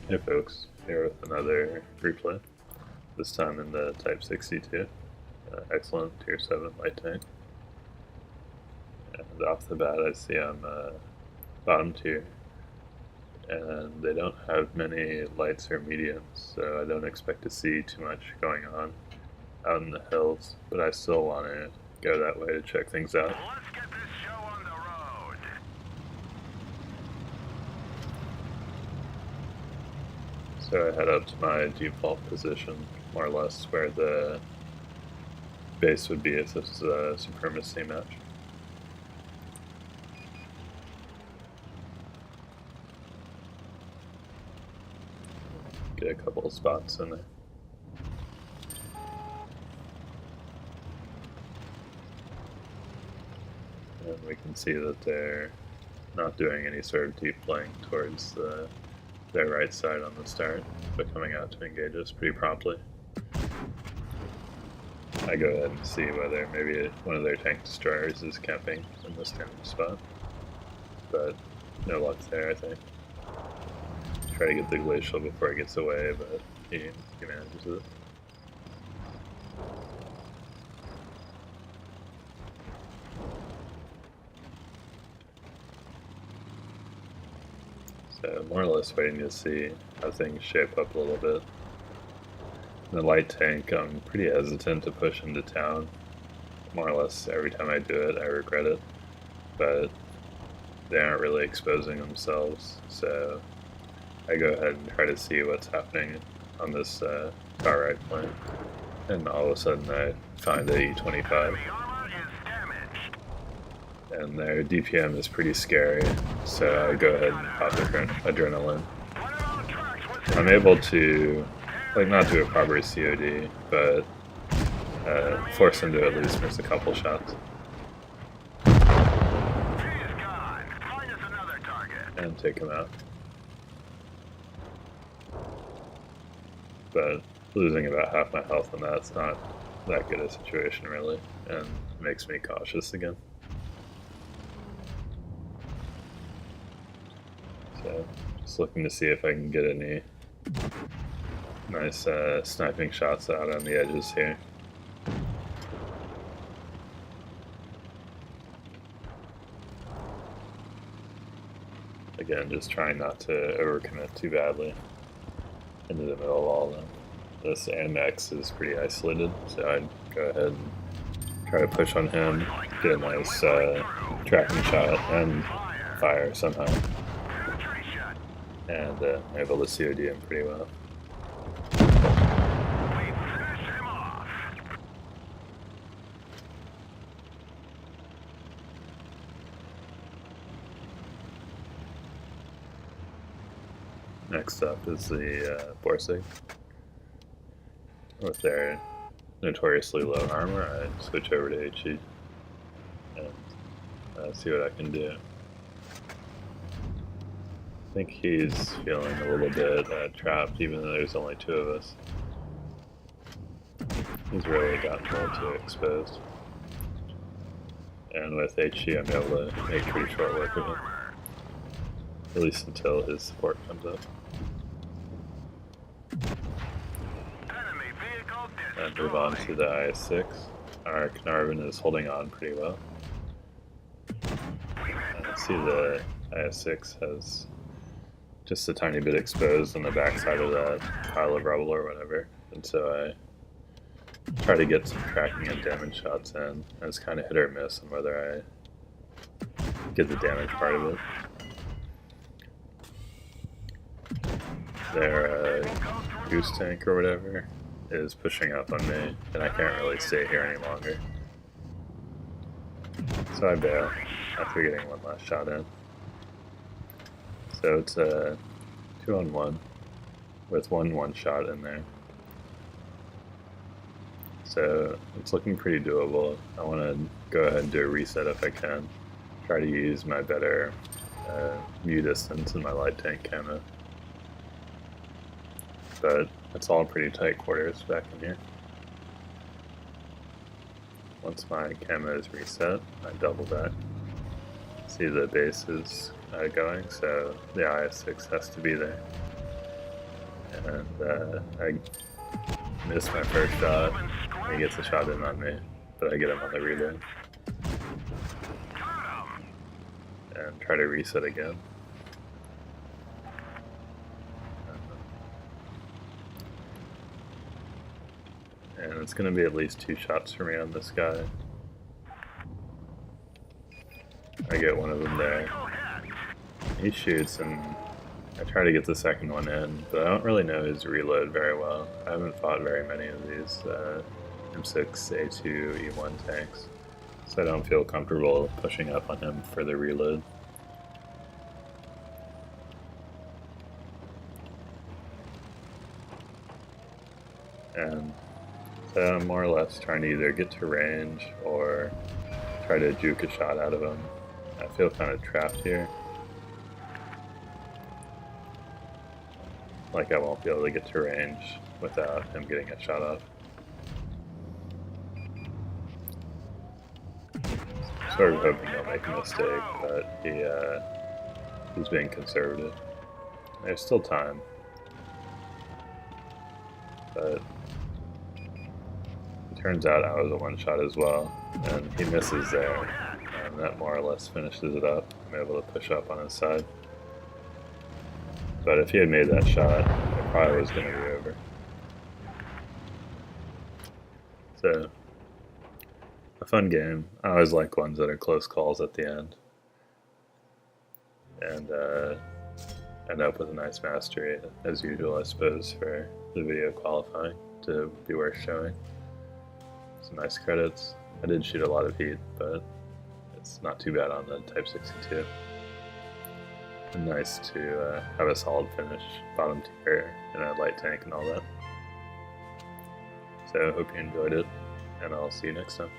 Hey folks, here with another replay, this time in the Type 62. Excellent Tier 7 light tank. And off the bat I see I'm bottom tier, and they don't have many lights or mediums, so I don't expect to see too much going on out in the hills, but I still want to go that way to check things out. Let's get this show on the road. So I head up to my default position, more or less where the base would be if this is a supremacy match. Get a couple of spots in there. And we can see that they're not doing any sort of deep flank towards their right side on the start, but coming out to engage us pretty promptly. I go ahead and see whether maybe one of their tank destroyers is camping in this kind of spot, but no luck there, I think. Try to get the glacial before it gets away, but he manages it. So more or less waiting to see how things shape up a little bit. In the light tank, I'm pretty hesitant to push into town. More or less every time I do it, I regret it. But they aren't really exposing themselves, so I go ahead and try to see what's happening on this far right flank. And all of a sudden I find a E25. And their DPM is pretty scary, so I go ahead and pop adrenaline. I'm able to, not do a proper COD, but force him to at least miss a couple shots. And take him out. But losing about half my health on that's not that good a situation really, and makes me cautious again. So, just looking to see if I can get any nice sniping shots out on the edges here. Again, just trying not to overcommit too badly into the middle of all of them. This AMX is pretty isolated, so I'd go ahead and try to push on him, get a nice tracking shot, and fire somehow. And able to COD him pretty well. Next up is the Borsig. With their notoriously low armor, I switch over to HE and see what I can do. I think he's feeling a little bit trapped, even though there's only two of us. He's really gotten a little too exposed. And with HE, I'm able to make pretty short work of him. At least until his support comes up. And move on to the IS-6. Our Carnarvon is holding on pretty well. And I see the IS-6 has just a tiny bit exposed on the backside of that pile of rubble or whatever, and so I try to get some tracking and damage shots in, and it's kind of hit or miss on whether I get the damage part of it. Their goose tank or whatever is pushing up on me, and I can't really stay here any longer. So I bail after getting one last shot in. So it's a 2-on-1 with one shot in there. So it's looking pretty doable. I want to go ahead and do a reset if I can. Try to use my better view distance in my light tank camo. But it's all pretty tight quarters back in here. Once my camo is reset, I double back. See the base is going, so the IS-6 has to be there. and I missed my first shot. He gets a shot in on me, but I get him on the reload and try to reset again. And it's going to be at least 2 shots for me on this guy. I get one of them there. He shoots and I try to get the second one in, but I don't really know his reload very well. I haven't fought very many of these M6, A2, E1 tanks, so I don't feel comfortable pushing up on him for the reload. And so I'm more or less trying to either get to range or try to juke a shot out of him. I feel kind of trapped here. Like I won't be able to get to range without him getting a shot off. Sort of hoping he'll make a mistake, but he's being conservative. There's still time. But it turns out I was a one-shot as well, and he misses there, and that more or less finishes it up. I'm able to push up on his side. But if he had made that shot, it probably was going to be over. So, a fun game. I always like ones that are close calls at the end. And end up with a nice mastery, as usual, I suppose, for the video qualifying to be worth showing. Some nice credits. I did shoot a lot of heat, but it's not too bad on the Type 62. And nice to have a solid finish, bottom tier, and a light tank and all that. So I hope you enjoyed it, and I'll see you next time.